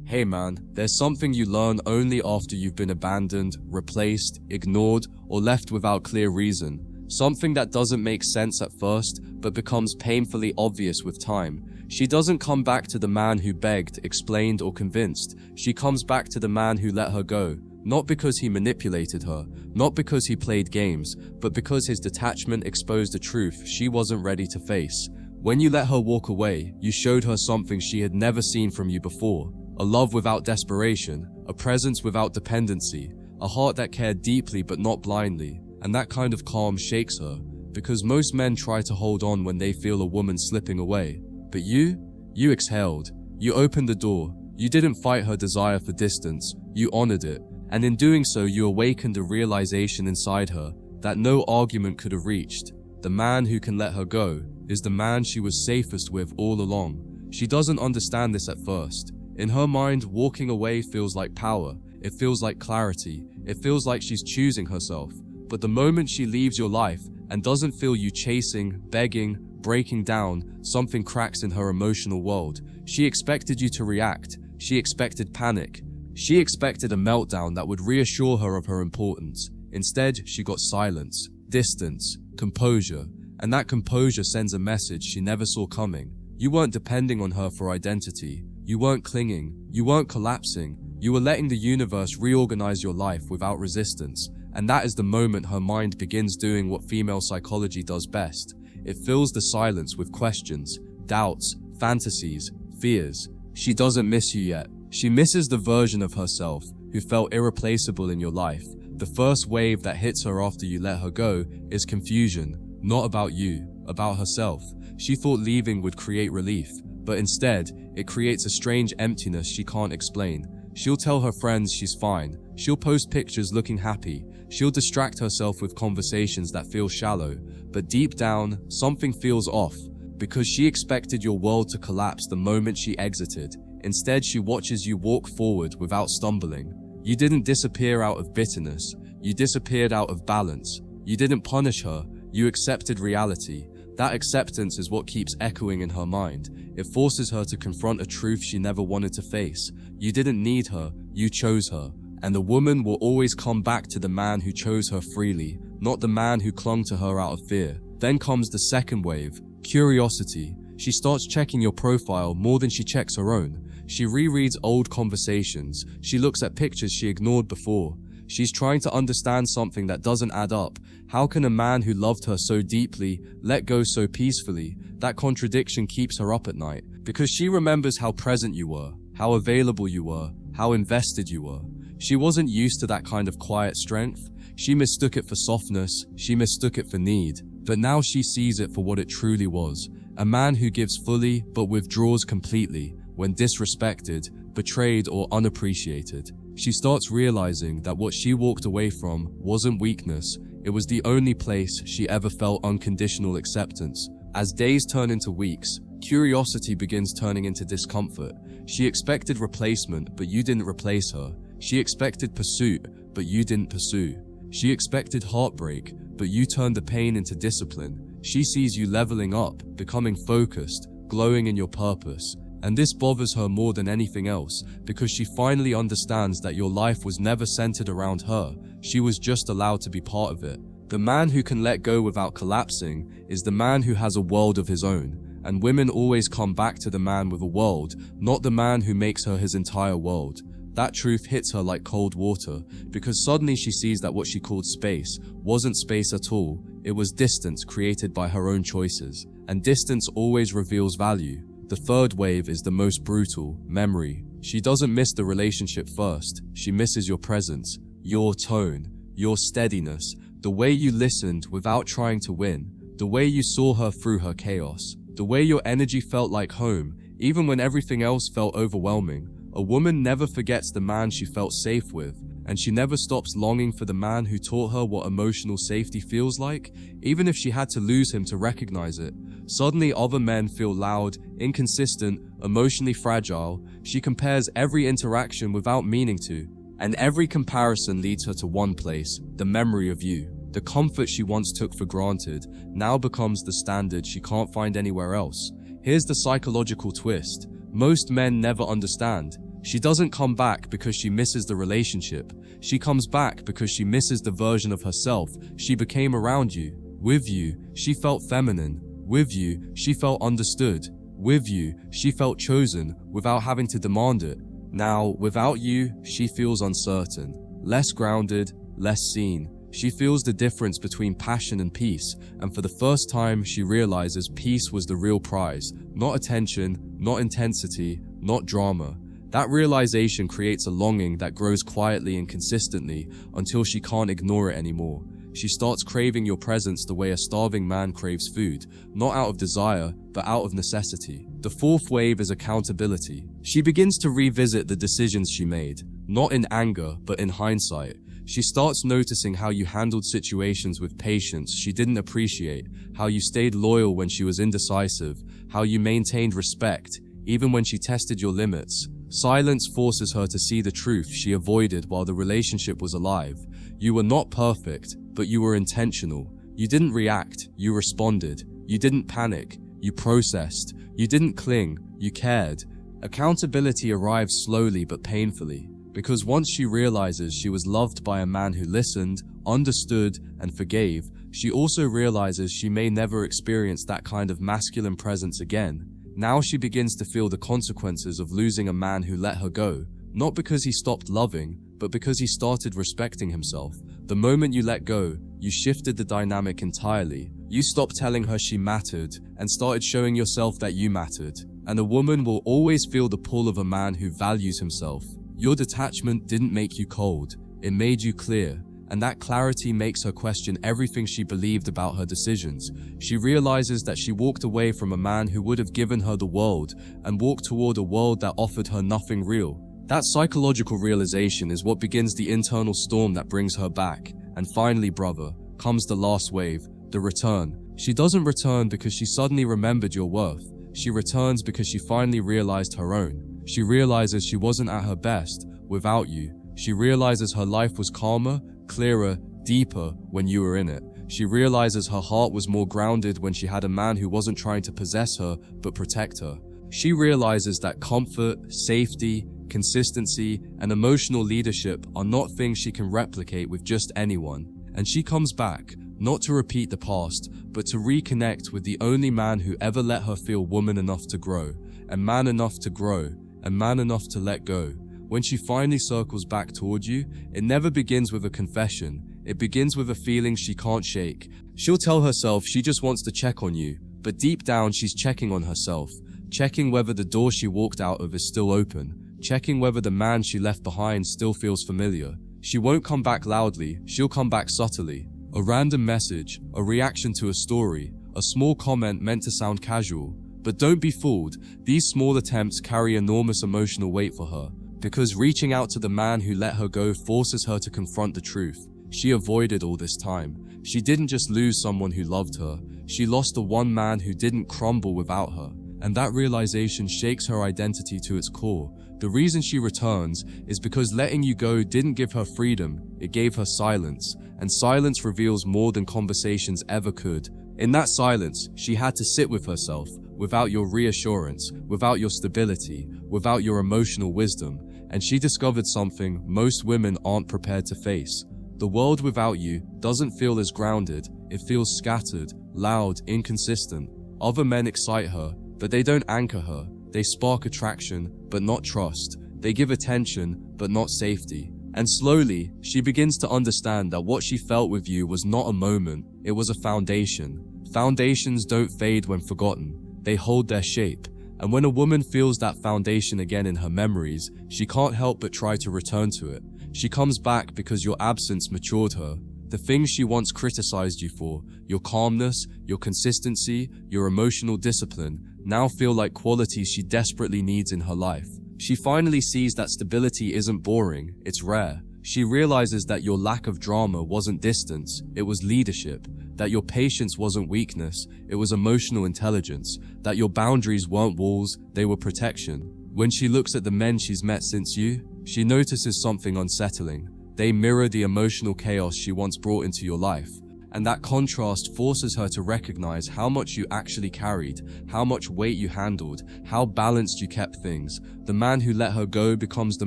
Hey man, there's something you learn only after you've been abandoned, replaced, ignored, or left without clear reason. Something that doesn't make sense at first, but becomes painfully obvious with time. She doesn't come back to the man who begged, explained, or convinced. She comes back to the man who let her go. Not because he manipulated her, not because he played games, but because his detachment exposed a truth she wasn't ready to face. When you let her walk away, you showed her something she had never seen from you before. A love without desperation, a presence without dependency, a heart that cared deeply but not blindly. And that kind of calm shakes her, because most men try to hold on when they feel a woman slipping away. But you exhaled. You opened the door. You didn't fight her desire for distance. You honored it. And in doing so, you awakened a realization inside her that no argument could have reached. The man who can let her go is the man she was safest with all along. She doesn't understand this at first. In her mind, walking away feels like power. It feels like clarity. It feels like she's choosing herself. But the moment she leaves your life and doesn't feel you chasing, begging, breaking down, something cracks in her emotional world. She expected you to react. She expected panic. She expected a meltdown that would reassure her of her importance. Instead, she got silence, distance, composure, and that composure sends a message she never saw coming. You weren't depending on her for identity. You weren't clinging. You weren't collapsing. You were letting the universe reorganize your life without resistance. And that is the moment her mind begins doing what female psychology does best. It fills the silence with questions, doubts, fantasies, fears. She doesn't miss you yet. She misses the version of herself who felt irreplaceable in your life. The first wave that hits her after you let her go is confusion, not about you, about herself. She thought leaving would create relief, but instead, it creates a strange emptiness she can't explain. She'll tell her friends she's fine. She'll post pictures looking happy. She'll distract herself with conversations that feel shallow. But deep down, something feels off, because she expected your world to collapse the moment she exited. Instead, she watches you walk forward without stumbling. You didn't disappear out of bitterness. You disappeared out of balance. You didn't punish her. You accepted reality. That acceptance is what keeps echoing in her mind. It forces her to confront a truth she never wanted to face. You didn't need her. You chose her. And the woman will always come back to the man who chose her freely, not the man who clung to her out of fear. Then comes the second wave, curiosity. She starts checking your profile more than she checks her own. She rereads old conversations. She looks at pictures she ignored before. She's trying to understand something that doesn't add up. How can a man who loved her so deeply let go so peacefully? That contradiction keeps her up at night, because she remembers how present you were, how available you were, how invested you were. She wasn't used to that kind of quiet strength. She mistook it for softness. She mistook it for need. But now she sees it for what it truly was. A man who gives fully but withdraws completely when disrespected, betrayed, or unappreciated. She starts realizing that what she walked away from wasn't weakness. It was the only place she ever felt unconditional acceptance. As days turn into weeks, curiosity begins turning into discomfort. She expected replacement, but you didn't replace her. She expected pursuit, but you didn't pursue. She expected heartbreak, but you turned the pain into discipline. She sees you leveling up, becoming focused, glowing in your purpose. And this bothers her more than anything else, because she finally understands that your life was never centered around her. She was just allowed to be part of it. The man who can let go without collapsing is the man who has a world of his own. And women always come back to the man with a world, not the man who makes her his entire world. That truth hits her like cold water, because suddenly she sees that what she called space wasn't space at all. It was distance created by her own choices. And distance always reveals value. The third wave is the most brutal, memory. She doesn't miss the relationship first. She misses your presence, your tone, your steadiness, the way you listened without trying to win, the way you saw her through her chaos, the way your energy felt like home, even when everything else felt overwhelming. A woman never forgets the man she felt safe with, and she never stops longing for the man who taught her what emotional safety feels like, even if she had to lose him to recognize it. Suddenly, other men feel loud, inconsistent, emotionally fragile. She compares every interaction without meaning to, and every comparison leads her to one place, the memory of you. The comfort she once took for granted now becomes the standard she can't find anywhere else. Here's the psychological twist. Most men never understand. She doesn't come back because she misses the relationship. She comes back because she misses the version of herself she became around you. With you, she felt feminine. With you, she felt understood. With you, she felt chosen without having to demand it. Now, without you, she feels uncertain, less grounded, less seen. She feels the difference between passion and peace, and for the first time, she realizes peace was the real prize, not attention, not intensity, not drama. That realization creates a longing that grows quietly and consistently until she can't ignore it anymore. She starts craving your presence the way a starving man craves food, not out of desire, but out of necessity. The fourth wave is accountability. She begins to revisit the decisions she made, not in anger, but in hindsight. She starts noticing how you handled situations with patience she didn't appreciate, how you stayed loyal when she was indecisive, how you maintained respect, even when she tested your limits. Silence forces her to see the truth she avoided while the relationship was alive. You were not perfect, but you were intentional. You didn't react, you responded. You didn't panic, you processed. You didn't cling, you cared. Accountability arrives slowly but painfully, because once she realizes she was loved by a man who listened, understood, and forgave, she also realizes she may never experience that kind of masculine presence again. Now she begins to feel the consequences of losing a man who let her go, not because he stopped loving, but because he started respecting himself. The moment you let go, you shifted the dynamic entirely. You stopped telling her she mattered and started showing yourself that you mattered. And a woman will always feel the pull of a man who values himself. Your detachment didn't make you cold, it made you clear. And that clarity makes her question everything she believed about her decisions. She realizes that she walked away from a man who would have given her the world and walked toward a world that offered her nothing real. That psychological realization is what begins the internal storm that brings her back. And finally, brother, comes the last wave, the return. She doesn't return because she suddenly remembered your worth. She returns because she finally realized her own. She realizes she wasn't at her best without you. She realizes her life was calmer, clearer, deeper when you were in it. She realizes her heart was more grounded when she had a man who wasn't trying to possess her, but protect her. She realizes that comfort, safety, consistency, and emotional leadership are not things she can replicate with just anyone. And she comes back, not to repeat the past, but to reconnect with the only man who ever let her feel woman enough to grow, and man enough to grow, and man enough to let go. When she finally circles back toward you, it never begins with a confession. It begins with a feeling she can't shake. She'll tell herself she just wants to check on you, but deep down she's checking on herself, checking whether the door she walked out of is still open, checking whether the man she left behind still feels familiar. She won't come back loudly, she'll come back subtly. A random message, a reaction to a story, a small comment meant to sound casual. But don't be fooled, these small attempts carry enormous emotional weight for her. Because reaching out to the man who let her go forces her to confront the truth. She avoided all this time. She didn't just lose someone who loved her, she lost the one man who didn't crumble without her. And that realization shakes her identity to its core. The reason she returns is because letting you go didn't give her freedom, it gave her silence. And silence reveals more than conversations ever could. In that silence, she had to sit with herself, without your reassurance, without your stability, without your emotional wisdom. And she discovered something most women aren't prepared to face. The world without you doesn't feel as grounded, it feels scattered, loud, inconsistent. Other men excite her, but they don't anchor her. They spark attraction, but not trust. They give attention, but not safety. And slowly, she begins to understand that what she felt with you was not a moment, it was a foundation. Foundations don't fade when forgotten, they hold their shape. And when a woman feels that foundation again in her memories, she can't help but try to return to it. She comes back because your absence matured her. The things she once criticized you for, your calmness, your consistency, your emotional discipline, now feel like qualities she desperately needs in her life. She finally sees that stability isn't boring, it's rare. She realizes that your lack of drama wasn't distance, it was leadership. That your patience wasn't weakness, it was emotional intelligence. That your boundaries weren't walls, they were protection. When she looks at the men she's met since you, she notices something unsettling. They mirror the emotional chaos she once brought into your life. And that contrast forces her to recognize how much you actually carried, how much weight you handled, how balanced you kept things. The man who let her go becomes the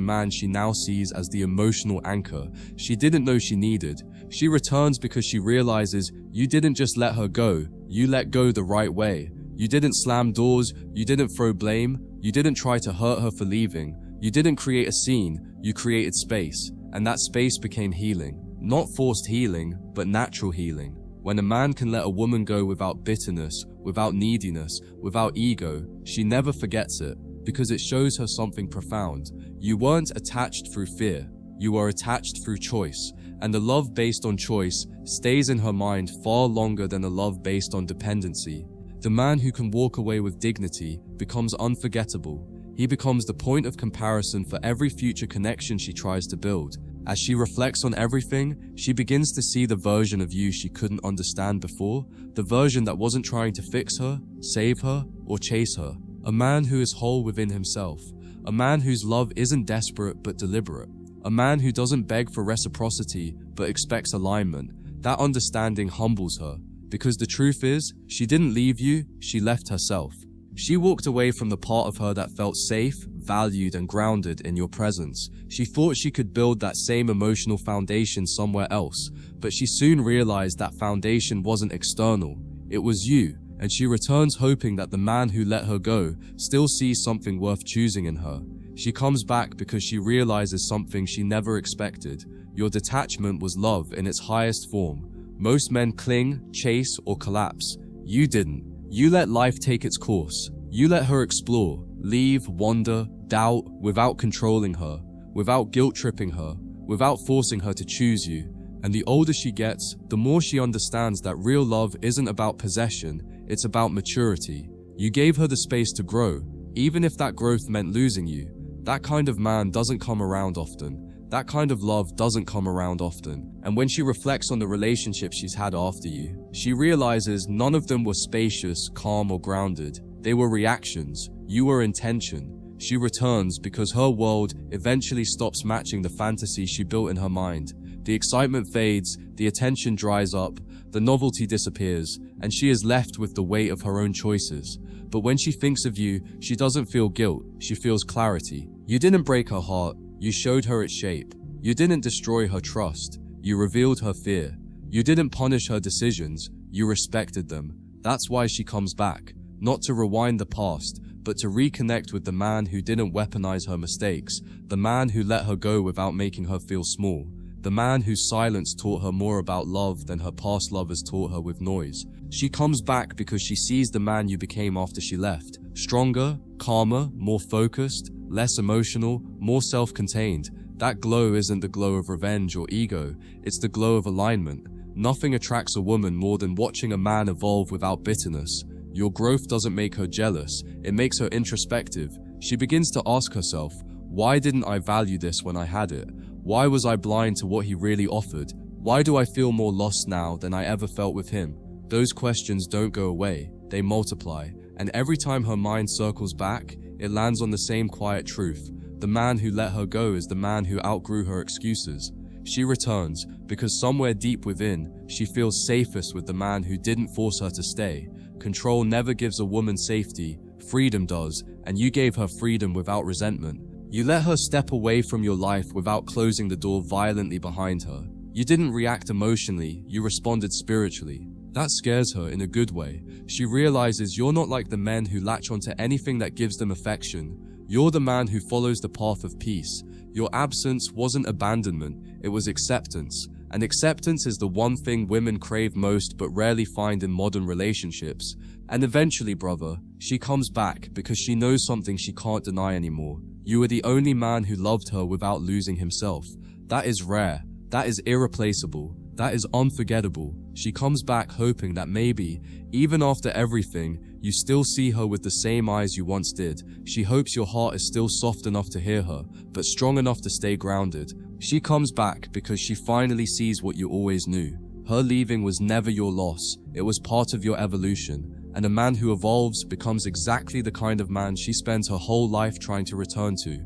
man she now sees as the emotional anchor she didn't know she needed. She returns because she realizes you didn't just let her go, you let go the right way. You didn't slam doors, you didn't throw blame, you didn't try to hurt her for leaving. You didn't create a scene, you created space. And that space became healing. Not forced healing, but natural healing. When a man can let a woman go without bitterness, without neediness, without ego, she never forgets it, because it shows her something profound. You weren't attached through fear, you were attached through choice, and the love based on choice stays in her mind far longer than a love based on dependency. The man who can walk away with dignity becomes unforgettable. He becomes the point of comparison for every future connection she tries to build. As she reflects on everything, she begins to see the version of you she couldn't understand before, the version that wasn't trying to fix her, save her, or chase her. A man who is whole within himself. A man whose love isn't desperate but deliberate. A man who doesn't beg for reciprocity but expects alignment. That understanding humbles her, because the truth is, she didn't leave you, she left herself. She walked away from the part of her that felt safe, valued, and grounded in your presence. She thought she could build that same emotional foundation somewhere else, but she soon realized that foundation wasn't external. It was you, and she returns hoping that the man who let her go still sees something worth choosing in her. She comes back because she realizes something she never expected. Your detachment was love in its highest form. Most men cling, chase, or collapse. You didn't. You let life take its course. You let her explore, leave, wander, doubt, without controlling her, without guilt-tripping her, without forcing her to choose you. And the older she gets, the more she understands that real love isn't about possession, it's about maturity. You gave her the space to grow, even if that growth meant losing you. That kind of man doesn't come around often. That kind of love doesn't come around often. And when she reflects on the relationships she's had after you, she realizes none of them were spacious, calm, or grounded. They were reactions. You were intention. She returns because her world eventually stops matching the fantasy she built in her mind. The excitement fades, the attention dries up, the novelty disappears, and she is left with the weight of her own choices. But when she thinks of you, she doesn't feel guilt, she feels clarity. You didn't break her heart, you showed her its shape. You didn't destroy her trust, you revealed her fear. You didn't punish her decisions, you respected them. That's why she comes back, not to rewind the past, but to reconnect with the man who didn't weaponize her mistakes, the man who let her go without making her feel small, the man whose silence taught her more about love than her past lovers taught her with noise. She comes back because she sees the man you became after she left. Stronger, calmer, more focused, less emotional, more self-contained. That glow isn't the glow of revenge or ego, it's the glow of alignment. Nothing attracts a woman more than watching a man evolve without bitterness. Your growth doesn't make her jealous, it makes her introspective. She begins to ask herself, why didn't I value this when I had it? Why was I blind to what he really offered? Why do I feel more lost now than I ever felt with him? Those questions don't go away, they multiply. And every time her mind circles back, it lands on the same quiet truth. The man who let her go is the man who outgrew her excuses. She returns because somewhere deep within, she feels safest with the man who didn't force her to stay. Control never gives a woman safety, freedom does, and you gave her freedom without resentment. You let her step away from your life without closing the door violently behind her. You didn't react emotionally, you responded spiritually. That scares her in a good way. She realizes you're not like the men who latch onto anything that gives them affection. You're the man who follows the path of peace. Your absence wasn't abandonment, it was acceptance. And acceptance is the one thing women crave most but rarely find in modern relationships. And eventually, brother, she comes back because she knows something she can't deny anymore. You were the only man who loved her without losing himself. That is rare. That is irreplaceable. That is unforgettable. She comes back hoping that maybe, even after everything, you still see her with the same eyes you once did. She hopes your heart is still soft enough to hear her, but strong enough to stay grounded. She comes back because she finally sees what you always knew. Her leaving was never your loss, it was part of your evolution. And a man who evolves becomes exactly the kind of man she spends her whole life trying to return to.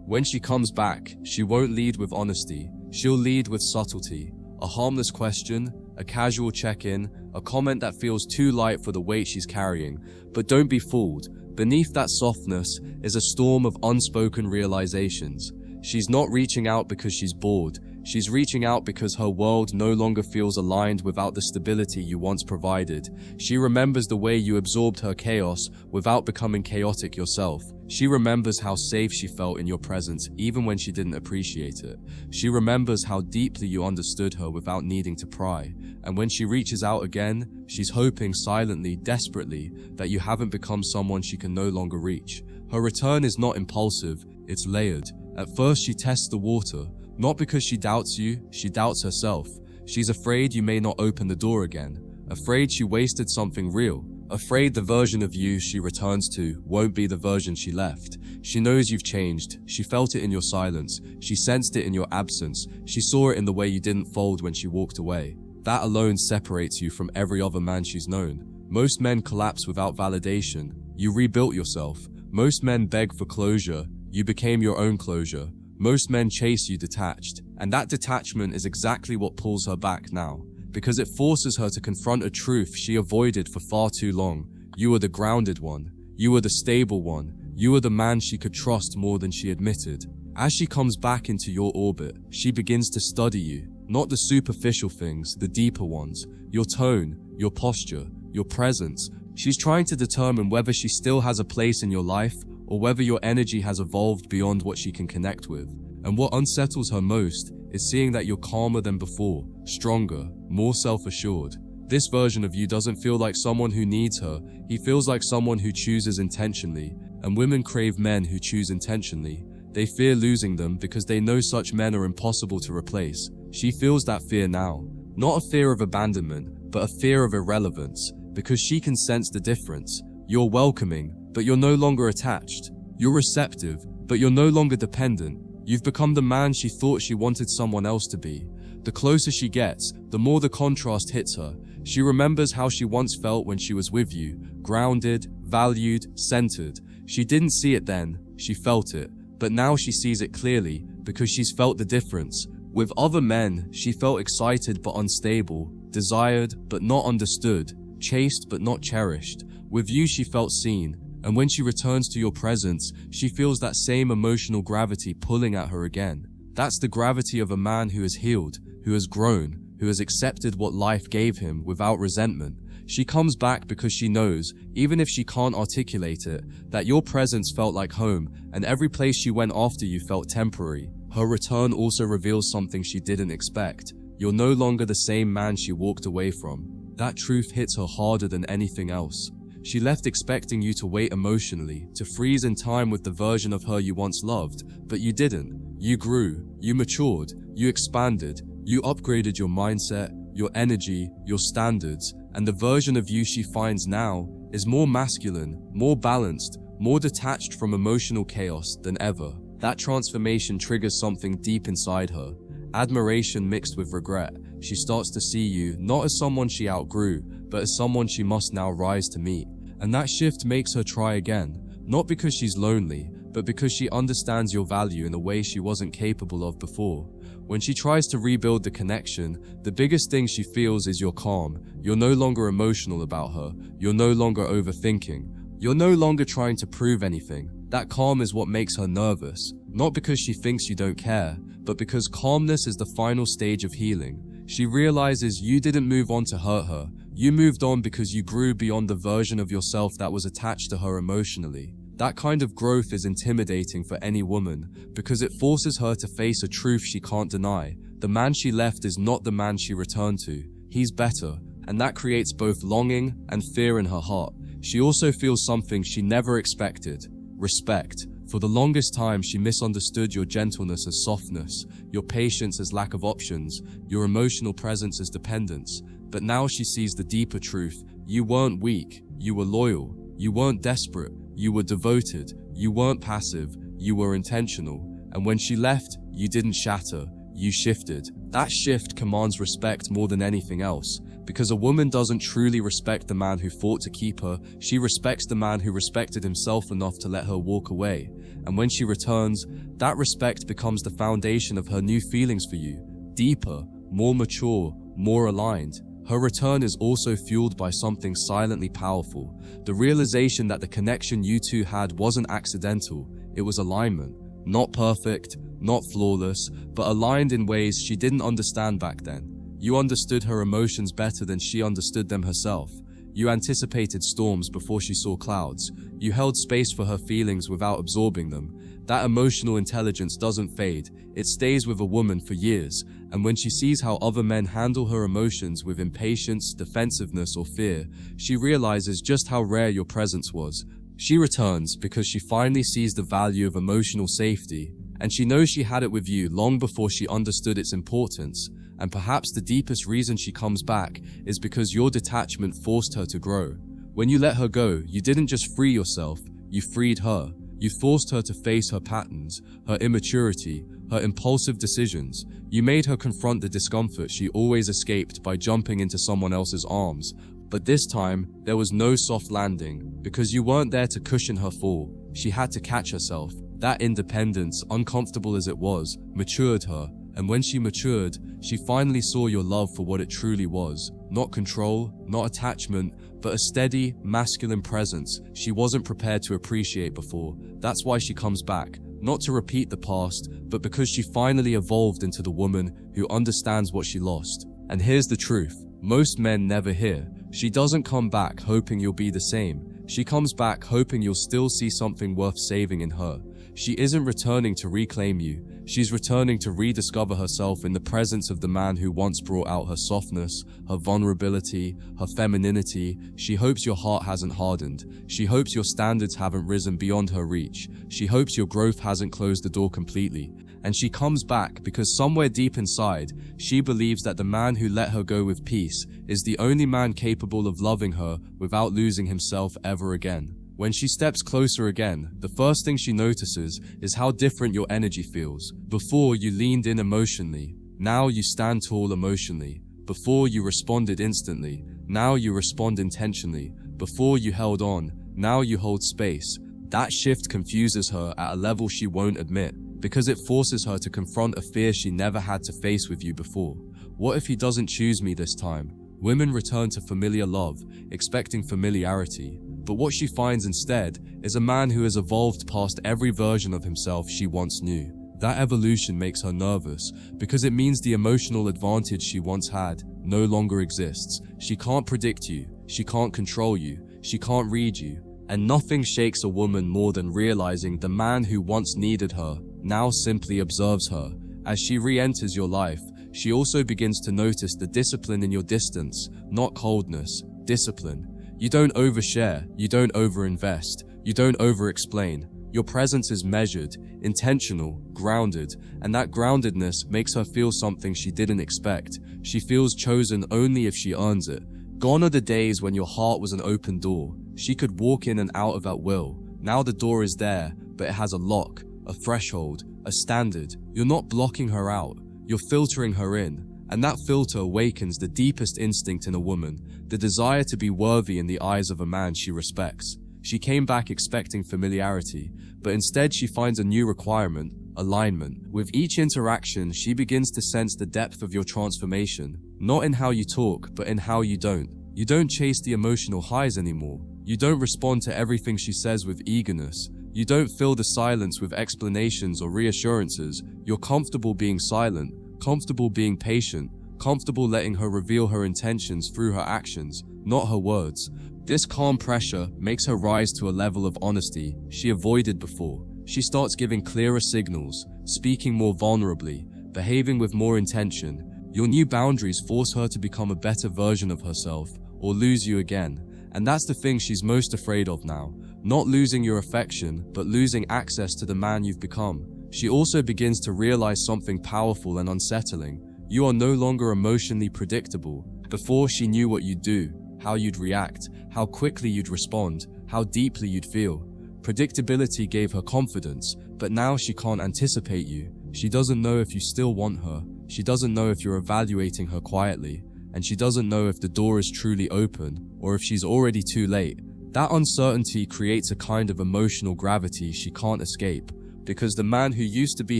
When she comes back, she won't lead with honesty, she'll lead with subtlety. A harmless question, a casual check-in, a comment that feels too light for the weight she's carrying. But don't be fooled. Beneath that softness is a storm of unspoken realizations. She's not reaching out because she's bored. She's reaching out because her world no longer feels aligned without the stability you once provided. She remembers the way you absorbed her chaos without becoming chaotic yourself. She remembers how safe she felt in your presence even when she didn't appreciate it. She remembers how deeply you understood her without needing to pry. And when she reaches out again, she's hoping silently, desperately, that you haven't become someone she can no longer reach. Her return is not impulsive, it's layered. At first she tests the water. Not because she doubts you, she doubts herself. She's afraid you may not open the door again. Afraid she wasted something real. Afraid the version of you she returns to won't be the version she left. She knows you've changed. She felt it in your silence. She sensed it in your absence. She saw it in the way you didn't fold when she walked away. That alone separates you from every other man she's known. Most men collapse without validation. You rebuilt yourself. Most men beg for closure. You became your own closure. Most men chase you detached, and that detachment is exactly what pulls her back now, because it forces her to confront a truth she avoided for far too long. You were the grounded one. You were the stable one. You were the man she could trust more than she admitted. As she comes back into your orbit, she begins to study you, not the superficial things, the deeper ones, your tone, your posture, your presence. She's trying to determine whether she still has a place in your life, or whether your energy has evolved beyond what she can connect with. And what unsettles her most is seeing that you're calmer than before, stronger, more self-assured. This version of you doesn't feel like someone who needs her, he feels like someone who chooses intentionally. And women crave men who choose intentionally. They fear losing them because they know such men are impossible to replace. She feels that fear now. Not a fear of abandonment, but a fear of irrelevance, because she can sense the difference. You're welcoming, but you're no longer attached. You're receptive, but you're no longer dependent. You've become the man she thought she wanted someone else to be. The closer she gets, the more the contrast hits her. She remembers how she once felt when she was with you, grounded, valued, centered. She didn't see it then, she felt it. But now she sees it clearly, because she's felt the difference. With other men, she felt excited but unstable, desired but not understood, chased but not cherished. With you, she felt seen. And when she returns to your presence, she feels that same emotional gravity pulling at her again. That's the gravity of a man who has healed, who has grown, who has accepted what life gave him without resentment. She comes back because she knows, even if she can't articulate it, that your presence felt like home, and every place she went after you felt temporary. Her return also reveals something she didn't expect. You're no longer the same man she walked away from. That truth hits her harder than anything else. She left expecting you to wait emotionally, to freeze in time with the version of her you once loved, but you didn't. You grew, you matured, you expanded, you upgraded your mindset, your energy, your standards, and the version of you she finds now is more masculine, more balanced, more detached from emotional chaos than ever. That transformation triggers something deep inside her. Admiration mixed with regret. She starts to see you not as someone she outgrew, but as someone she must now rise to meet. And that shift makes her try again, not because she's lonely, but because she understands your value in a way she wasn't capable of before. When she tries to rebuild the connection, the biggest thing she feels is you're calm. You're no longer emotional about her. You're no longer overthinking. You're no longer trying to prove anything. That calm is what makes her nervous, not because she thinks you don't care, but because calmness is the final stage of healing. She realizes you didn't move on to hurt her. You moved on because you grew beyond the version of yourself that was attached to her emotionally. That kind of growth is intimidating for any woman because it forces her to face a truth she can't deny. The man she left is not the man she returned to. He's better, and that creates both longing and fear in her heart. She also feels something she never expected: respect. For the longest time, she misunderstood your gentleness as softness, your patience as lack of options, your emotional presence as dependence. But now she sees the deeper truth. You weren't weak, you were loyal. You weren't desperate, you were devoted. You weren't passive, you were intentional. And when she left, you didn't shatter, you shifted. That shift commands respect more than anything else. Because a woman doesn't truly respect the man who fought to keep her, she respects the man who respected himself enough to let her walk away. And when she returns, that respect becomes the foundation of her new feelings for you. Deeper, more mature, more aligned. Her return is also fueled by something silently powerful, the realization that the connection you two had wasn't accidental, it was alignment. Not perfect, not flawless, but aligned in ways she didn't understand back then. You understood her emotions better than she understood them herself. You anticipated storms before she saw clouds. You held space for her feelings without absorbing them. That emotional intelligence doesn't fade. It stays with a woman for years, and when she sees how other men handle her emotions with impatience, defensiveness, or fear, she realizes just how rare your presence was. She returns because she finally sees the value of emotional safety, and she knows she had it with you long before she understood its importance. And perhaps the deepest reason she comes back is because your detachment forced her to grow. When you let her go, you didn't just free yourself, you freed her. You forced her to face her patterns, her immaturity, her impulsive decisions. You made her confront the discomfort she always escaped by jumping into someone else's arms. But this time, there was no soft landing, because you weren't there to cushion her fall. She had to catch herself. That independence, uncomfortable as it was, matured her. And when she matured, she finally saw your love for what it truly was. Not control, not attachment, but a steady, masculine presence she wasn't prepared to appreciate before. That's why she comes back, not to repeat the past, but because she finally evolved into the woman who understands what she lost. And here's the truth, most men never hear. She doesn't come back hoping you'll be the same. She comes back hoping you'll still see something worth saving in her. She isn't returning to reclaim you. She's returning to rediscover herself in the presence of the man who once brought out her softness, her vulnerability, her femininity. She hopes your heart hasn't hardened. She hopes your standards haven't risen beyond her reach. She hopes your growth hasn't closed the door completely. And she comes back because somewhere deep inside, she believes that the man who let her go with peace is the only man capable of loving her without losing himself ever again. When she steps closer again, the first thing she notices is how different your energy feels. Before, you leaned in emotionally. Now you stand tall emotionally. Before, you responded instantly. Now you respond intentionally. Before, you held on. Now you hold space. That shift confuses her at a level she won't admit, because it forces her to confront a fear she never had to face with you before. What if he doesn't choose me this time? Women return to familiar love, expecting familiarity. But what she finds instead is a man who has evolved past every version of himself she once knew. That evolution makes her nervous because it means the emotional advantage she once had no longer exists. She can't predict you, she can't control you, she can't read you. And nothing shakes a woman more than realizing the man who once needed her now simply observes her. As she re-enters your life, she also begins to notice the discipline in your distance, not coldness, discipline. You don't overshare, you don't overinvest, you don't over-explain. Your presence is measured, intentional, grounded, and that groundedness makes her feel something she didn't expect. She feels chosen only if she earns it. Gone are the days when your heart was an open door. She could walk in and out of at will. Now the door is there, but it has a lock, a threshold, a standard. You're not blocking her out, you're filtering her in. And that filter awakens the deepest instinct in a woman, the desire to be worthy in the eyes of a man she respects. She came back expecting familiarity, but instead she finds a new requirement, alignment. With each interaction, she begins to sense the depth of your transformation, not in how you talk, but in how you don't. You don't chase the emotional highs anymore. You don't respond to everything she says with eagerness. You don't fill the silence with explanations or reassurances. You're comfortable being silent, comfortable being patient, comfortable letting her reveal her intentions through her actions, not her words. This calm pressure makes her rise to a level of honesty she avoided before. She starts giving clearer signals, speaking more vulnerably, behaving with more intention. Your new boundaries force her to become a better version of herself, or lose you again. And that's the thing she's most afraid of now. Not losing your affection, but losing access to the man you've become. She also begins to realize something powerful and unsettling. You are no longer emotionally predictable. Before, she knew what you'd do, how you'd react, how quickly you'd respond, how deeply you'd feel. Predictability gave her confidence, but now she can't anticipate you. She doesn't know if you still want her. She doesn't know if you're evaluating her quietly. And she doesn't know if the door is truly open, or if she's already too late. That uncertainty creates a kind of emotional gravity she can't escape, because the man who used to be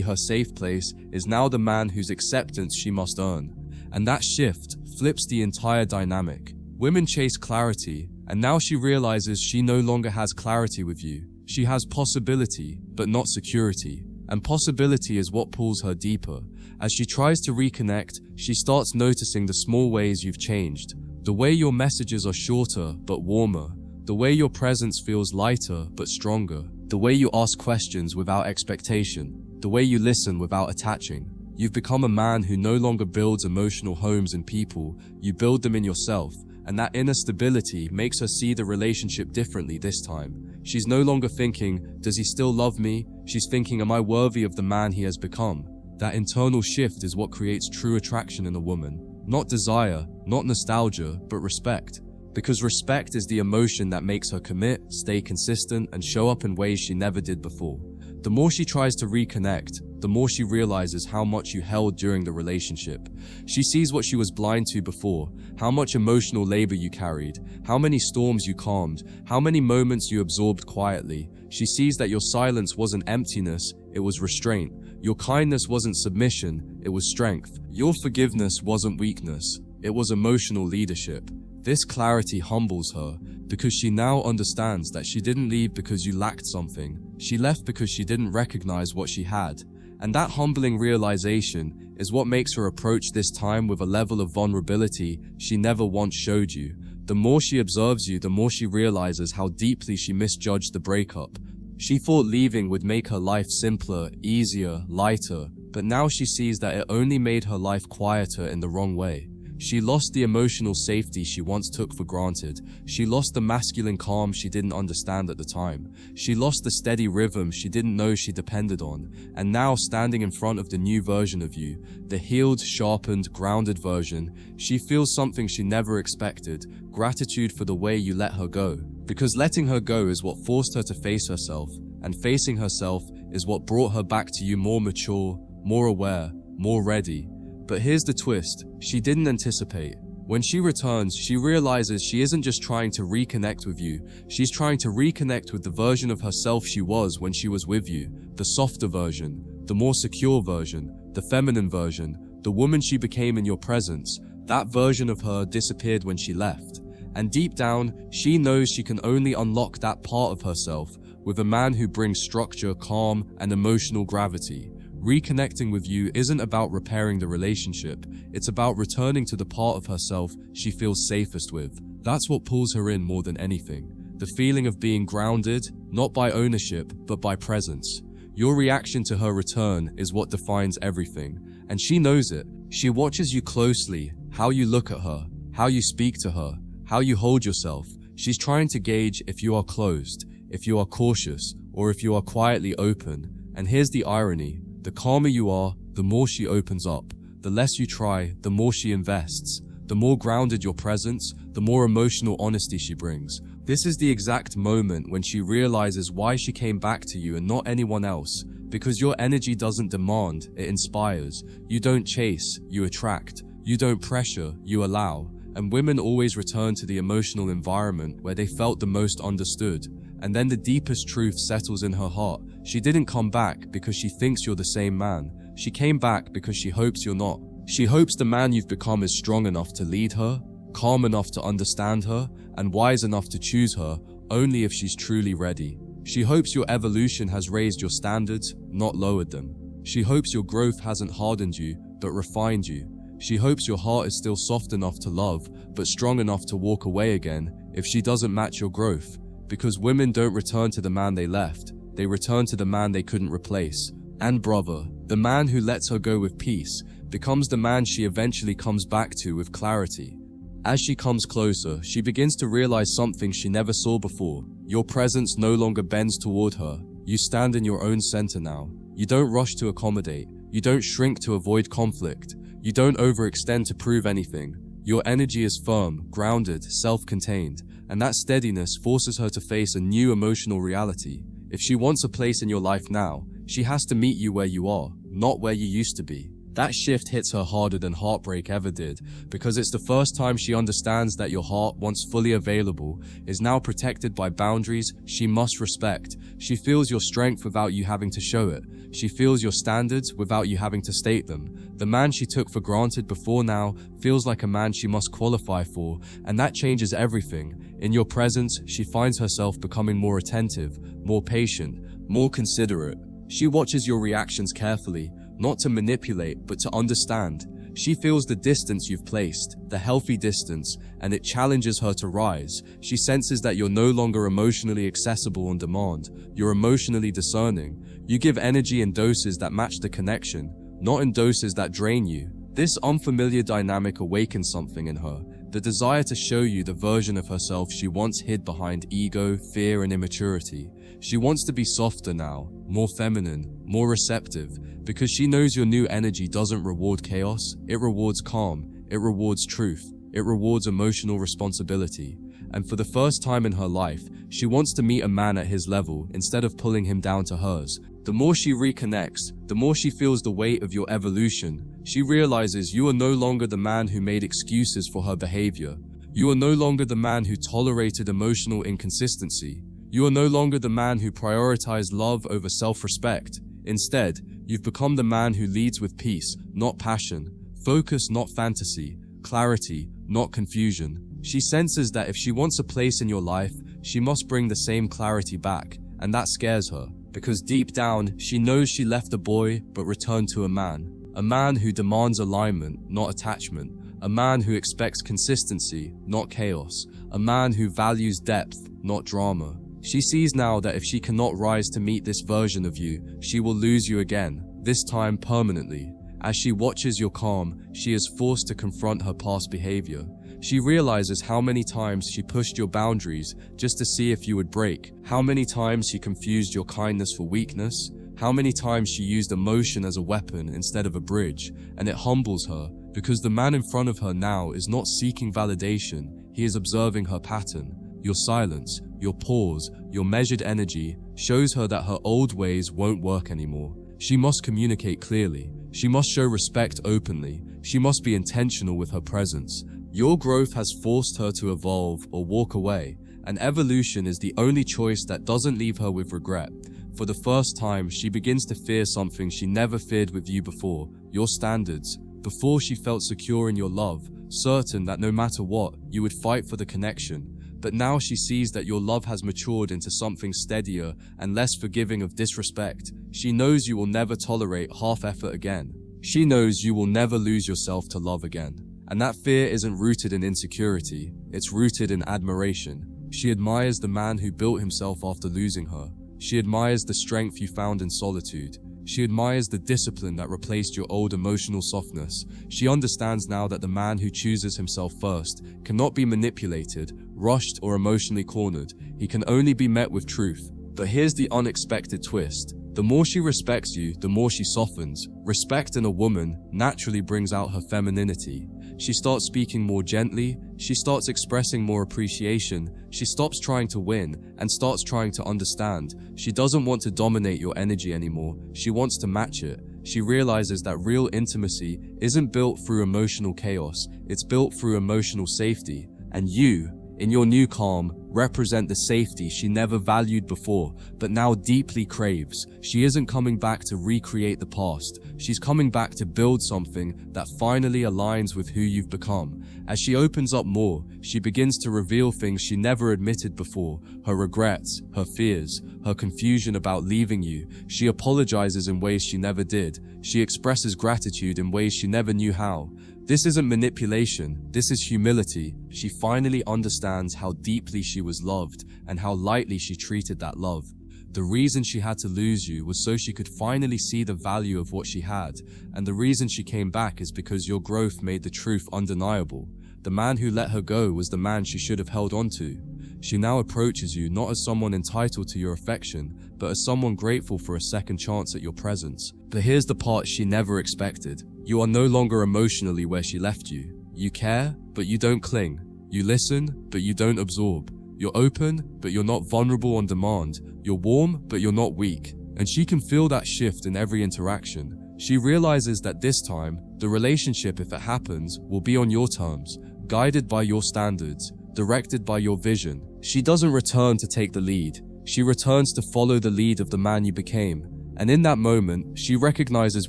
her safe place is now the man whose acceptance she must earn. And that shift flips the entire dynamic. Women chase clarity, and now she realizes she no longer has clarity with you. She has possibility, but not security. And possibility is what pulls her deeper. As she tries to reconnect, she starts noticing the small ways you've changed. The way your messages are shorter, but warmer. The way your presence feels lighter, but stronger. The way you ask questions without expectation. The way you listen without attaching. You've become a man who no longer builds emotional homes in people, you build them in yourself. And that inner stability makes her see the relationship differently this time. She's no longer thinking, does he still love me? She's thinking, am I worthy of the man he has become? That internal shift is what creates true attraction in a woman. Not desire, not nostalgia, but respect. Because respect is the emotion that makes her commit, stay consistent, and show up in ways she never did before. The more she tries to reconnect, the more she realizes how much you held during the relationship. She sees what she was blind to before, how much emotional labor you carried, how many storms you calmed, how many moments you absorbed quietly. She sees that your silence wasn't emptiness, it was restraint. Your kindness wasn't submission, it was strength. Your forgiveness wasn't weakness, it was emotional leadership. This clarity humbles her, because she now understands that she didn't leave because you lacked something. She left because she didn't recognize what she had. And that humbling realization is what makes her approach this time with a level of vulnerability she never once showed you. The more she observes you, the more she realizes how deeply she misjudged the breakup. She thought leaving would make her life simpler, easier, lighter, but now she sees that it only made her life quieter in the wrong way. She lost the emotional safety she once took for granted. She lost the masculine calm she didn't understand at the time. She lost the steady rhythm she didn't know she depended on. And now, standing in front of the new version of you, the healed, sharpened, grounded version, she feels something she never expected: gratitude for the way you let her go. Because letting her go is what forced her to face herself, and facing herself is what brought her back to you more mature, more aware, more ready. But here's the twist she didn't anticipate. When she returns, she realizes she isn't just trying to reconnect with you, she's trying to reconnect with the version of herself she was when she was with you. The softer version, the more secure version, the feminine version, the woman she became in your presence. That version of her disappeared when she left. And deep down, she knows she can only unlock that part of herself with a man who brings structure, calm, and emotional gravity. Reconnecting with you isn't about repairing the relationship, it's about returning to the part of herself she feels safest with. That's what pulls her in more than anything. The feeling of being grounded, not by ownership, but by presence. Your reaction to her return is what defines everything, and she knows it. She watches you closely, how you look at her, how you speak to her, how you hold yourself. She's trying to gauge if you are closed, if you are cautious, or if you are quietly open. And here's the irony. The calmer you are, the more she opens up. The less you try, the more she invests. The more grounded your presence, the more emotional honesty she brings. This is the exact moment when she realizes why she came back to you and not anyone else. Because your energy doesn't demand, it inspires. You don't chase, you attract. You don't pressure, you allow. And women always return to the emotional environment where they felt the most understood. And then the deepest truth settles in her heart. She didn't come back because she thinks you're the same man. She came back because she hopes you're not. She hopes the man you've become is strong enough to lead her, calm enough to understand her, and wise enough to choose her only if she's truly ready. She hopes your evolution has raised your standards, not lowered them. She hopes your growth hasn't hardened you, but refined you. She hopes your heart is still soft enough to love, but strong enough to walk away again if she doesn't match your growth. Because women don't return to the man they left, they return to the man they couldn't replace. And brother, the man who lets her go with peace becomes the man she eventually comes back to with clarity. As she comes closer, she begins to realize something she never saw before. Your presence no longer bends toward her. You stand in your own center now. You don't rush to accommodate. You don't shrink to avoid conflict. You don't overextend to prove anything. Your energy is firm, grounded, self-contained. And that steadiness forces her to face a new emotional reality. If she wants a place in your life now, she has to meet you where you are, not where you used to be. That shift hits her harder than heartbreak ever did, because it's the first time she understands that your heart, once fully available, is now protected by boundaries she must respect. She feels your strength without you having to show it. She feels your standards without you having to state them. The man she took for granted before now feels like a man she must qualify for, and that changes everything. In your presence, she finds herself becoming more attentive, more patient, more considerate. She watches your reactions carefully, not to manipulate, but to understand. She feels the distance you've placed, the healthy distance, and it challenges her to rise. She senses that you're no longer emotionally accessible on demand. You're emotionally discerning. You give energy in doses that match the connection, not in doses that drain you. This unfamiliar dynamic awakens something in her, the desire to show you the version of herself she once hid behind ego, fear, and immaturity. She wants to be softer now, more feminine, more receptive, because she knows your new energy doesn't reward chaos, it rewards calm, it rewards truth, it rewards emotional responsibility. And for the first time in her life, she wants to meet a man at his level instead of pulling him down to hers. The more she reconnects, the more she feels the weight of your evolution. She realizes you are no longer the man who made excuses for her behavior. You are no longer the man who tolerated emotional inconsistency. You are no longer the man who prioritized love over self-respect. Instead, you've become the man who leads with peace, not passion, focus, not fantasy, clarity, not confusion. She senses that if she wants a place in your life, she must bring the same clarity back, and that scares her, because deep down, she knows she left a boy but returned to a man who demands alignment, not attachment, a man who expects consistency, not chaos, a man who values depth, not drama. She sees now that if she cannot rise to meet this version of you, she will lose you again, this time permanently. As she watches your calm, she is forced to confront her past behavior. She realizes how many times she pushed your boundaries just to see if you would break, how many times she confused your kindness for weakness, how many times she used emotion as a weapon instead of a bridge, and it humbles her, because the man in front of her now is not seeking validation, he is observing her pattern. Your silence, your pause, your measured energy shows her that her old ways won't work anymore. She must communicate clearly. She must show respect openly. She must be intentional with her presence. Your growth has forced her to evolve or walk away, and evolution is the only choice that doesn't leave her with regret. For the first time, she begins to fear something she never feared with you before, your standards. Before, she felt secure in your love, certain that no matter what, you would fight for the connection. But now she sees that your love has matured into something steadier and less forgiving of disrespect. She knows you will never tolerate half effort again. She knows you will never lose yourself to love again. And that fear isn't rooted in insecurity, it's rooted in admiration. She admires the man who built himself after losing her. She admires the strength you found in solitude. She admires the discipline that replaced your old emotional softness. She understands now that the man who chooses himself first cannot be manipulated, rushed, or emotionally cornered. He can only be met with truth. But here's the unexpected twist. The more she respects you, the more she softens. Respect in a woman naturally brings out her femininity. She starts speaking more gently, she starts expressing more appreciation, she stops trying to win and starts trying to understand. She doesn't want to dominate your energy anymore, she wants to match it. She realizes that real intimacy isn't built through emotional chaos, it's built through emotional safety. And you, in your new calm, represent the safety she never valued before, but now deeply craves. She isn't coming back to recreate the past. She's coming back to build something that finally aligns with who you've become. As she opens up more, she begins to reveal things she never admitted before. Her regrets, her fears, her confusion about leaving you. She apologizes in ways she never did. She expresses gratitude in ways she never knew how. This isn't manipulation, this is humility. She finally understands how deeply she was loved and how lightly she treated that love. The reason she had to lose you was so she could finally see the value of what she had, and the reason she came back is because your growth made the truth undeniable. The man who let her go was the man she should have held on to. She now approaches you not as someone entitled to your affection, but as someone grateful for a second chance at your presence. But here's the part she never expected. You are no longer emotionally where she left you. You care, but you don't cling. You listen, but you don't absorb. You're open, but you're not vulnerable on demand. You're warm, but you're not weak. And she can feel that shift in every interaction. She realizes that this time, the relationship, if it happens, will be on your terms, guided by your standards, directed by your vision. She doesn't return to take the lead. She returns to follow the lead of the man you became. And in that moment, she recognizes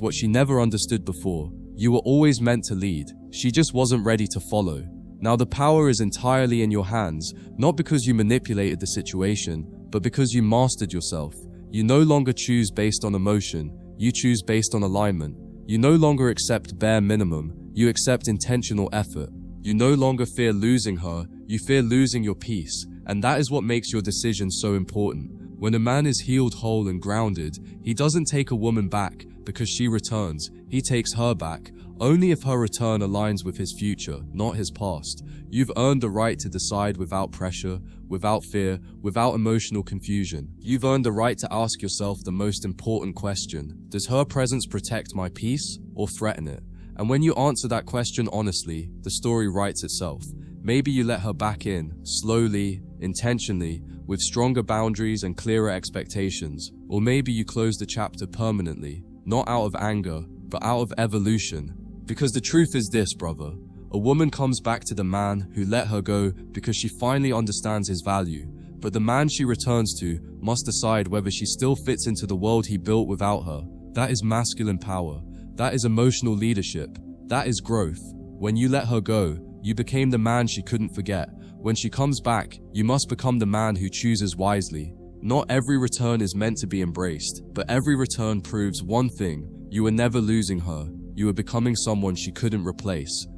what she never understood before. You were always meant to lead. She just wasn't ready to follow. Now the power is entirely in your hands, not because you manipulated the situation, but because you mastered yourself. You no longer choose based on emotion. You choose based on alignment. You no longer accept bare minimum. You accept intentional effort. You no longer fear losing her. You fear losing your peace. And that is what makes your decision so important. When a man is healed, whole, and grounded, he doesn't take a woman back because she returns. He takes her back only if her return aligns with his future, not his past. You've earned the right to decide without pressure, without fear, without emotional confusion. You've earned the right to ask yourself the most important question: does her presence protect my peace or threaten it? And when you answer that question honestly, the story writes itself. Maybe you let her back in, slowly, intentionally, with stronger boundaries and clearer expectations. Or maybe you close the chapter permanently, not out of anger, but out of evolution. Because the truth is this, brother. A woman comes back to the man who let her go because she finally understands his value. But the man she returns to must decide whether she still fits into the world he built without her. That is masculine power. That is emotional leadership. That is growth. When you let her go, you became the man she couldn't forget. When she comes back, you must become the man who chooses wisely. Not every return is meant to be embraced, but every return proves one thing: you were never losing her. You were becoming someone she couldn't replace.